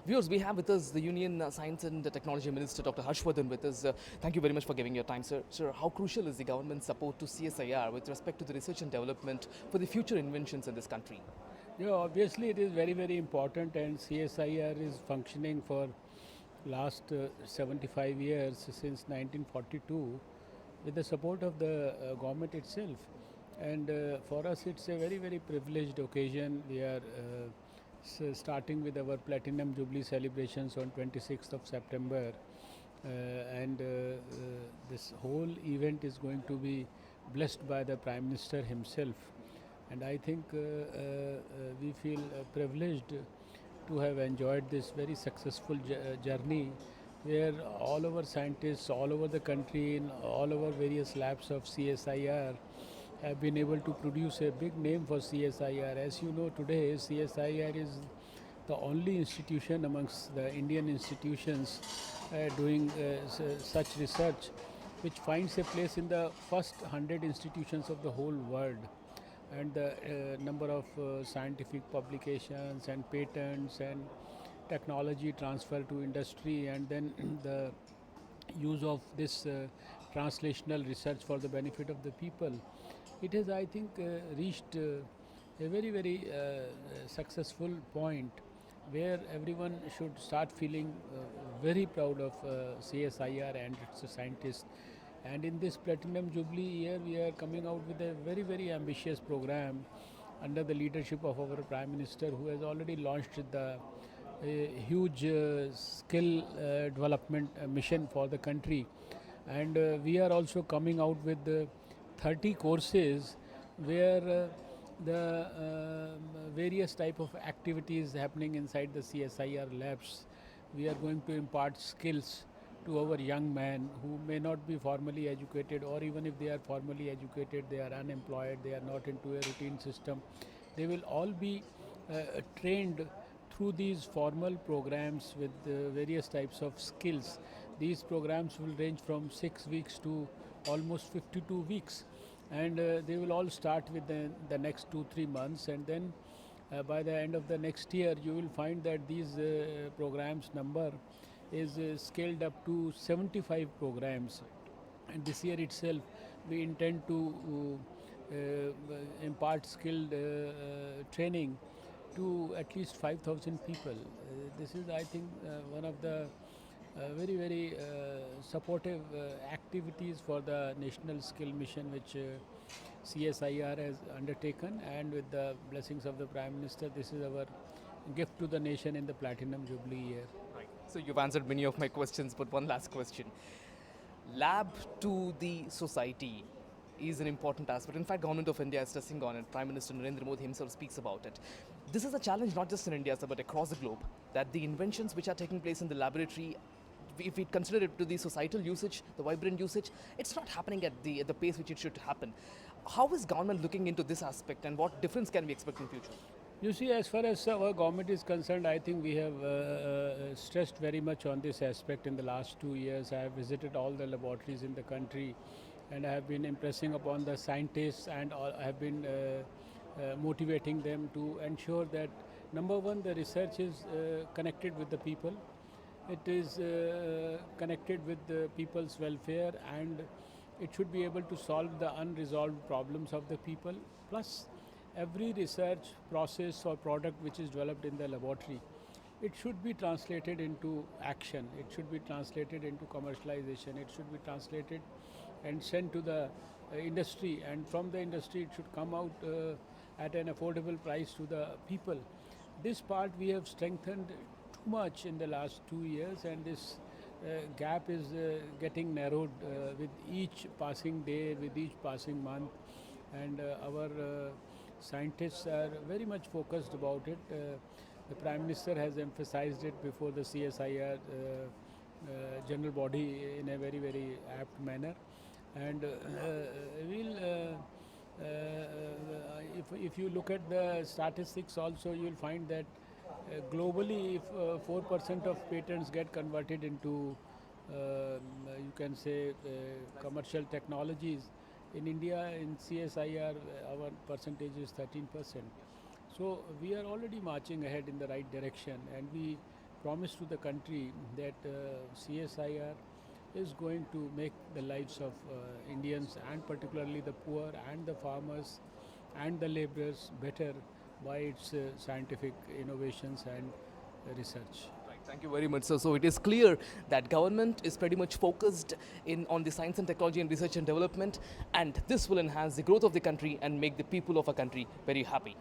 Viewers, we have with us the Union Science and Technology Minister, Dr. Harshvardhan, with us. Thank you very much for giving your time, sir. Sir, how crucial is the government's support to CSIR with respect to the research and development for the future inventions in this country? Yeah, obviously it is very, very important, and CSIR is functioning for last 75 years, since 1942, with the support of the government itself. And for us it's a very, very privileged occasion. We are starting with our Platinum Jubilee celebrations on 26th of September, and this whole event is going to be blessed by the Prime Minister himself. And I think we feel privileged to have enjoyed this very successful journey, where all our scientists all over the country in all our various labs of CSIR have been able to produce a big name for CSIR. As you know, today CSIR is the only institution amongst the Indian institutions doing such research, which finds a place in the first 100 institutions of the whole world. And the number of scientific publications and patents and technology transfer to industry, and then the use of this translational research for the benefit of the people. It has, I think, reached a very, very successful point where everyone should start feeling very proud of CSIR and its scientists. And in this Platinum Jubilee year, we are coming out with a very, very ambitious program under the leadership of our Prime Minister, who has already launched the huge skill development mission for the country. And we are also coming out with 30 courses where the various type of activities happening inside the CSIR labs. We are going to impart skills to our young men who may not be formally educated, or even if they are formally educated, they are unemployed, they are not into a routine system. They will all be trained through these formal programs with various types of skills. These programs will range from 6 weeks to almost 52 weeks, and they will all start with the next 2-3 months, and then by the end of the next year you will find that these programs number is scaled up to 75 programs. And this year itself we intend to impart skilled training to at least 5,000 people. This is, I think, one of the very, very supportive activities for the National Skill Mission, which CSIR has undertaken, and with the blessings of the Prime Minister, this is our gift to the nation in the Platinum Jubilee year. Right. So you've answered many of my questions, but one last question. Lab to the society is an important aspect. In fact, Government of India is stressing on it. Prime Minister Narendra Modi himself speaks about it. This is a challenge not just in India, sir, but across the globe, that the inventions which are taking place in the laboratory, if we consider it to the societal usage, the vibrant usage, it's not happening at the pace which it should happen. How is government looking into this aspect, and what difference can we expect in future? You see, as far as our government is concerned, I think we have stressed very much on this aspect in the last 2 years. I have visited all the laboratories in the country, and I have been impressing upon the scientists, and I have been motivating them to ensure that, number one, the research is connected with the people. It is connected with the people's welfare, and it should be able to solve the unresolved problems of the people. Plus, every research process or product which is developed in the laboratory, it should be translated into action, it should be translated into commercialization, it should be translated and sent to the industry, and from the industry it should come out at an affordable price to the people. This part we have strengthened too much in the last 2 years, and this gap is getting narrowed with each passing day, with each passing month, and our scientists are very much focused about it. The Prime Minister has emphasized it before the CSIR general body in a very, very apt manner. And if you look at the statistics also, you will find that globally, if 4% of patents get converted into, you can say, commercial technologies, in India, in CSIR, our percentage is 13%. So we are already marching ahead in the right direction, and we promise to the country that CSIR is going to make the lives of Indians and particularly the poor and the farmers and the laborers better by its scientific innovations and research. Right. Thank you very much, sir. So it is clear that government is pretty much focused in on the science and technology and research and development, and this will enhance the growth of the country and make the people of a country very happy.